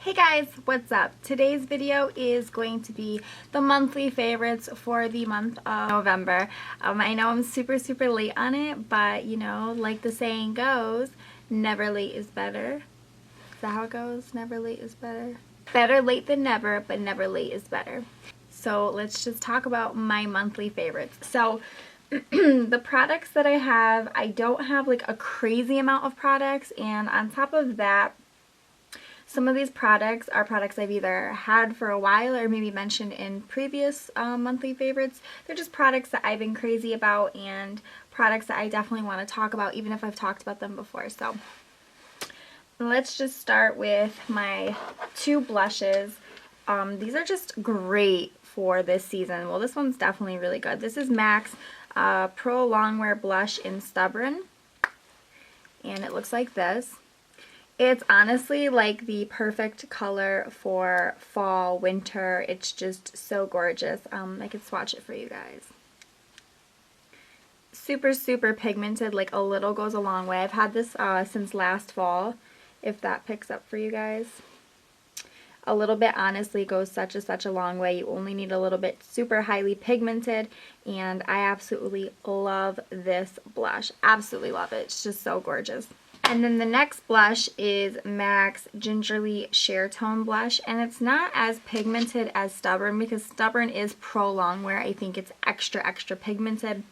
Hey guys, what's up? Today's video is going to be the monthly favorites for the month of November. I know I'm super late on it, but you know, like the saying goes, never late is better. Is that how it goes? Never late is better? Better late than never, but never late is better. So let's just talk about my monthly favorites. So the products that I have, I don't have like a crazy amount of products, and on top of that, some of these products are products I've either had for a while or maybe mentioned in previous monthly favorites. They're just products that I've been crazy about and products that I definitely want to talk about even if I've talked about them before. So let's just start with my two blushes. These are just great for this season. Well, this one's definitely really good. This is MAC's Pro Longwear Blush in Stubborn, and it looks like this. It's honestly like the perfect color for fall, winter. It's just so gorgeous. I could swatch it for you guys. Super pigmented, like a little goes a long way. I've had this since last fall, if that picks up for you guys. A little bit honestly goes such a long way. You only need a little bit, super highly pigmented, and I absolutely love this blush. Absolutely love it. It's just so gorgeous. And then the next blush is MAC's Gingerly Sheer Tone Blush, and it's not as pigmented as Stubborn because Stubborn is Pro Longwear. I think it's extra pigmented.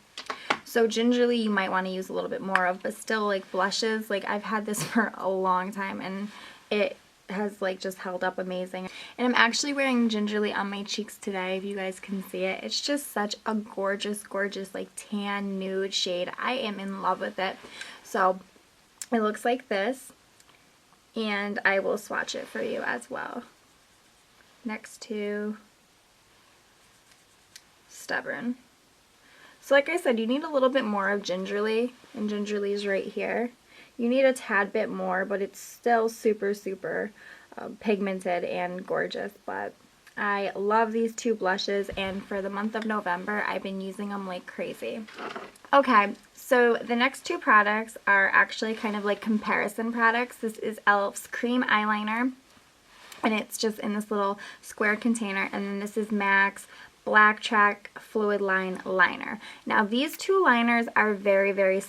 So Gingerly you might want to use a little bit more of, but still, like, blushes, like, I've had this for a long time and it has like just held up amazing. And I'm actually wearing Gingerly on my cheeks today, if you guys can see it. It's just such a gorgeous like tan nude shade. I am in love with it. So it looks like this, and I will swatch it for you as well next to Stubborn. So like I said, you need a little bit more of Gingerly, and Gingerly's right here. You need a tad bit more, but it's still super pigmented and gorgeous. But I love these two blushes, and for the month of November, I've been using them like crazy. Okay, so the next two products are actually kind of like comparison products. This is e.l.f.'s Cream Eyeliner, and it's just in this little square container, and then this is MAC's Blacktrack Fluid Line Liner. Now these two liners are very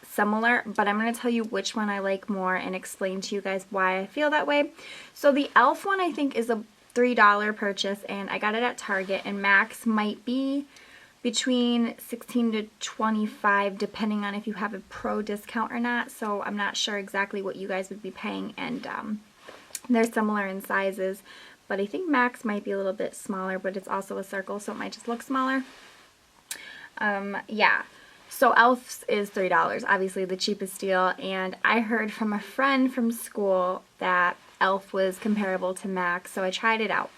similar, but I'm going to tell you which one I like more and explain to you guys why I feel that way. So the e.l.f. one I think is a $3 purchase, and I got it at Target, and MAC's might be between $16 to $25 depending on if you have a pro discount or not. So I'm not sure exactly what you guys would be paying, and they're similar in sizes, but I think MAC's might be a little bit smaller, but it's also a circle, so it might just look smaller. Yeah. So e.l.f.'s is $3, obviously the cheapest deal, and I heard from a friend from school that e.l.f. was comparable to MAC's, so I tried it out.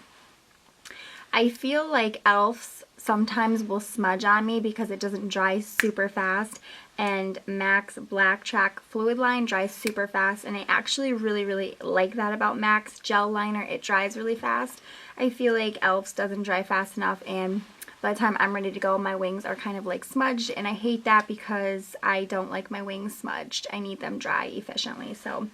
I feel like e.l.f.'s sometimes will smudge on me because it doesn't dry super fast, and MAC's Blacktrack Fluid Line dries super fast, and I actually really like that about MAC's gel liner. It dries really fast. I feel like e.l.f.'s doesn't dry fast enough, and by the time I'm ready to go, my wings are kind of like smudged, and I hate that because I don't like my wings smudged. I need them dry efficiently. So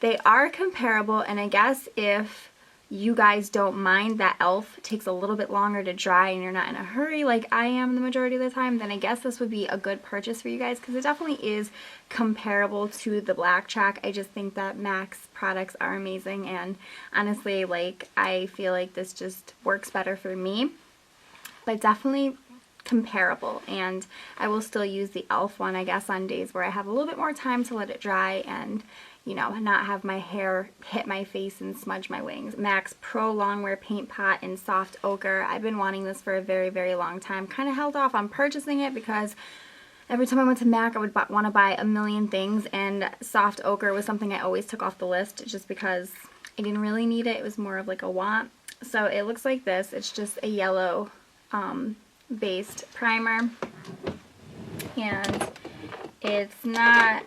they are comparable, and I guess if you guys don't mind that e.l.f. takes a little bit longer to dry and you're not in a hurry like I am the majority of the time, then I guess this would be a good purchase for you guys because it definitely is comparable to the Blacktrack. I just think that MAC's products are amazing, and honestly, like, I feel like this just works better for me. But definitely comparable, and I will still use the e.l.f. one, I guess, on days where I have a little bit more time to let it dry and, you know, not have my hair hit my face and smudge my wings. MAC's Pro Longwear Paint Pot in Soft Ochre. I've been wanting this for a very long time. Kind of held off on purchasing it because every time I went to MAC I would want to buy a million things, and Soft Ochre was something I always took off the list just because I didn't really need it. It was more of like a want. So it looks like this. It's just a yellow based primer, and it's not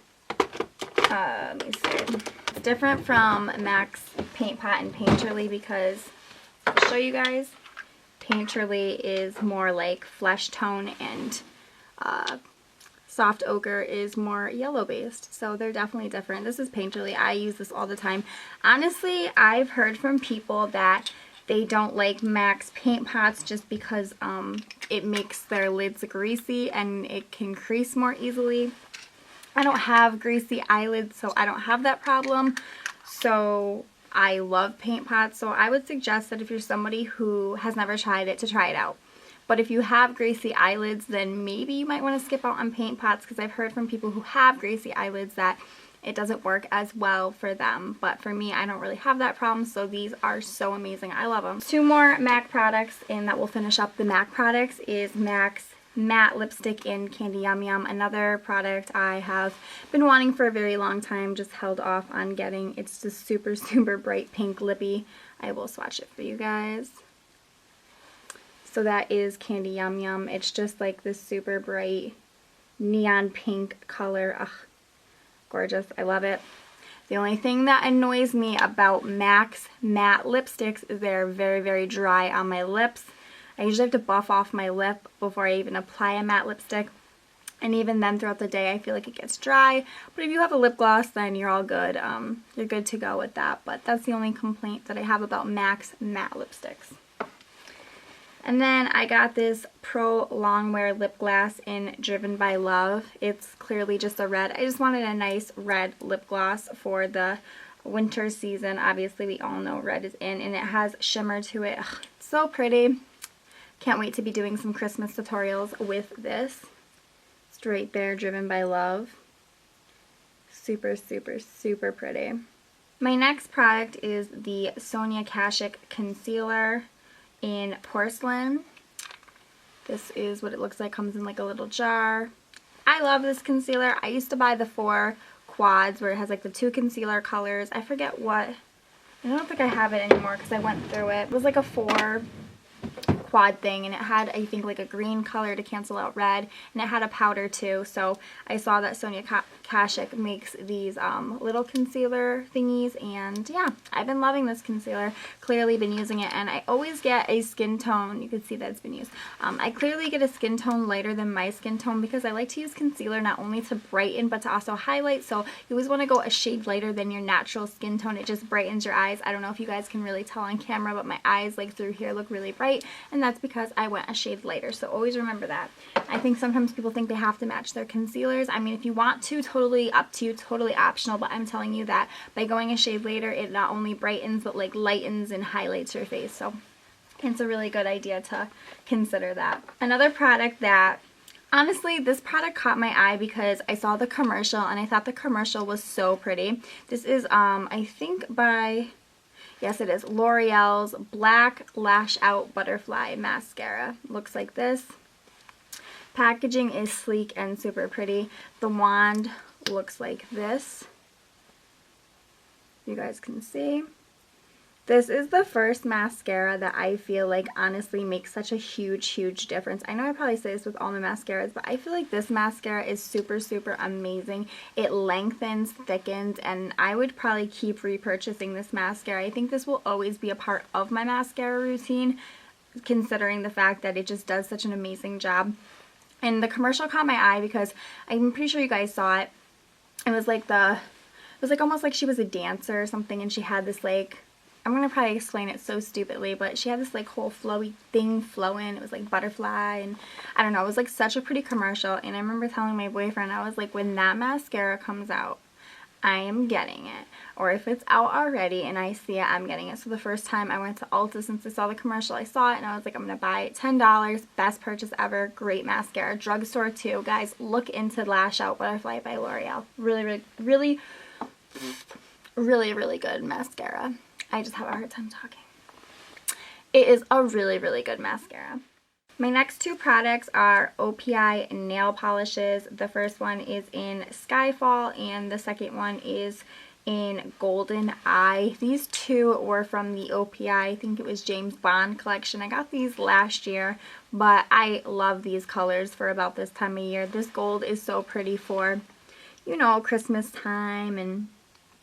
let me see, it's different from MAC's Paint Pot and Painterly because, I'll show you guys, Painterly is more like flesh tone and soft ochre is more yellow based, so they're definitely different. This is Painterly. I use this all the time. Honestly, I've heard from people that they don't like MAC's paint pots just because it makes their lids greasy and it can crease more easily. I don't have greasy eyelids, so I don't have that problem. So I love paint pots, so I would suggest that if you're somebody who has never tried it, to try it out. But if you have greasy eyelids, then maybe you might want to skip out on paint pots, because I've heard from people who have greasy eyelids that it doesn't work as well for them. But for me, I don't really have that problem, so these are so amazing. I love them. 2 more MAC products, and that will finish up the MAC products, is MAC's matte lipstick in Candy Yum Yum. Another product I have been wanting for a very long time, just held off on getting. It's just super, super bright pink lippy. I will swatch it for you guys. So that is Candy Yum Yum. It's just like this super bright neon pink color. Ugh, gorgeous. I love it. The only thing that annoys me about MAC's matte lipsticks is they're very, very dry on my lips. I usually have to buff off my lip before I even apply a matte lipstick. And even then throughout the day I feel like it gets dry. But if you have a lip gloss, then you're all good. You're good to go with that. But that's the only complaint that I have about MAC's matte lipsticks. And then I got this Pro Longwear lip gloss in Driven by Love. It's clearly just a red. I just wanted a nice red lip gloss for the winter season. Obviously we all know red is in, and it has shimmer to it. Ugh, it's so pretty. Can't wait to be doing some Christmas tutorials with this. It's right there, Driven by Love. Super, super, super pretty. My next product is the Sonia Kashuk Concealer in Porcelain. This is what it looks like. Comes in like a little jar. I love this concealer. I used to buy the 4 quads where it has like the 2 concealer colors. I forget what. I don't think I have it anymore because I went through it. It was like a 4 quad thing, and it had, I think, like a green color to cancel out red, and it had a powder too. So I saw that Sonia Kashuk makes these little concealer thingies, and yeah, I've been loving this concealer. Clearly been using it, and I always get a skin tone. You can see that it's been used. I clearly get a skin tone lighter than my skin tone because I like to use concealer not only to brighten but to also highlight. So you always want to go a shade lighter than your natural skin tone. It just brightens your eyes. I don't know if you guys can really tell on camera, but my eyes like through here look really bright, and that's because I went a shade lighter. So always remember that. I think sometimes people think they have to match their concealers. I mean, if you want to, totally up to you, totally optional, but I'm telling you that by going a shade later, it not only brightens but like lightens and highlights your face. So it's a really good idea to consider that. Another product that, honestly, this product caught my eye because I saw the commercial and I thought the commercial was so pretty. This is I think by, yes it is, L'Oreal's Black Lash Out Butterfly Mascara. Looks like this. Packaging is sleek and super pretty. The wand looks like this. You guys can see. This is the first mascara that I feel like honestly makes such a huge, huge difference. I know I probably say this with all my mascaras, but I feel like this mascara is super, super amazing. It lengthens, thickens, and I would probably keep repurchasing this mascara. I think this will always be a part of my mascara routine, considering the fact that it just does such an amazing job. And the commercial caught my eye because I'm pretty sure you guys saw it. It was like almost like she was a dancer or something, and she had this like, I'm going to probably explain it so stupidly, but she had this like whole flowy thing flowing. It was like butterfly, and I don't know, it was like such a pretty commercial. And I remember telling my boyfriend, I was like, when that mascara comes out, I am getting it. Or if it's out already and I see it, I'm getting it. So the first time I went to Ulta, since I saw the commercial, I saw it and I was like, I'm going to buy it. $10, best purchase ever, great mascara. Drugstore too. Guys, look into Lash Out Butterfly by L'Oreal. Really, really, really, really, really good mascara. I just have a hard time talking. It is a really, really good mascara. My next 2 products are OPI nail polishes. The first one is in Skyfall and the second one is in Golden Eye. These 2 were from the OPI, I think it was James Bond collection. I got these last year, but I love these colors for about this time of year. This gold is so pretty for, you know, Christmas time and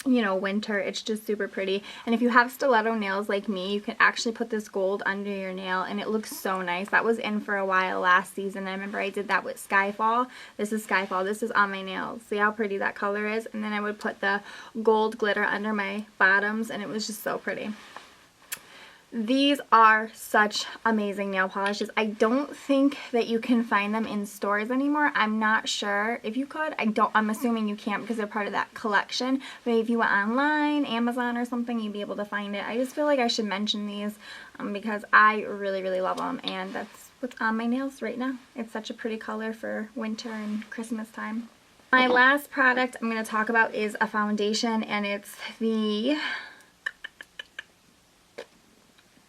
you know, winter. It's just super pretty. And if you have stiletto nails like me, you can actually put this gold under your nail and it looks so nice. That was in for a while last season. I remember I did that with Skyfall. This is Skyfall. This is on my nails. See how pretty that color is? And then I would put the gold glitter under my bottoms and it was just so pretty. These are such amazing nail polishes. I don't think that you can find them in stores anymore. I'm not sure if you could. I'm assuming you can't because they're part of that collection. But if you went online, Amazon or something, you'd be able to find it. I just feel like I should mention these because I really, really love them. And that's what's on my nails right now. It's such a pretty color for winter and Christmas time. My last product I'm going to talk about is a foundation, and it's the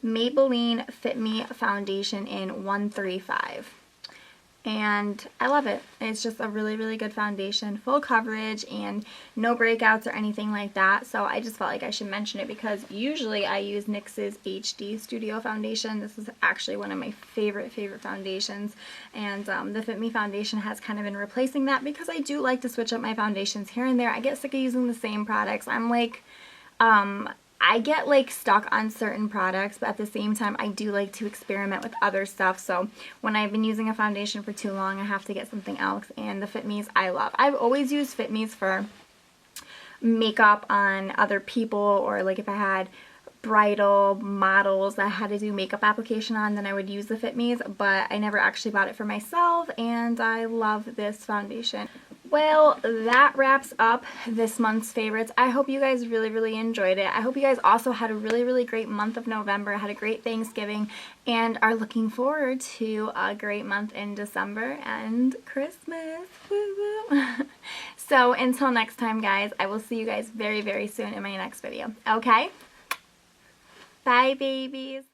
Maybelline Fit Me Foundation in 135, and I love it. It's just a really, really good foundation, full coverage and no breakouts or anything like that. So I just felt like I should mention it because usually I use NYX's HD Studio foundation. This is actually one of my favorite foundations, and the Fit Me foundation has kind of been replacing that because I do like to switch up my foundations here and there. I get sick of using the same products. I'm like, I get like stuck on certain products, but at the same time I do like to experiment with other stuff. So when I've been using a foundation for too long, I have to get something else, and the Fit Me's I love. I've always used Fit Me's for makeup on other people, or like if I had bridal models that I had to do makeup application on, then I would use the Fit Me's, but I never actually bought it for myself, and I love this foundation. Well, that wraps up this month's favorites. I hope you guys really, really enjoyed it. I hope you guys also had a really, really great month of November, had a great Thanksgiving, and are looking forward to a great month in December and Christmas. Woo woo. So until next time, guys, I will see you guys very, very soon in my next video. Okay? Bye, babies.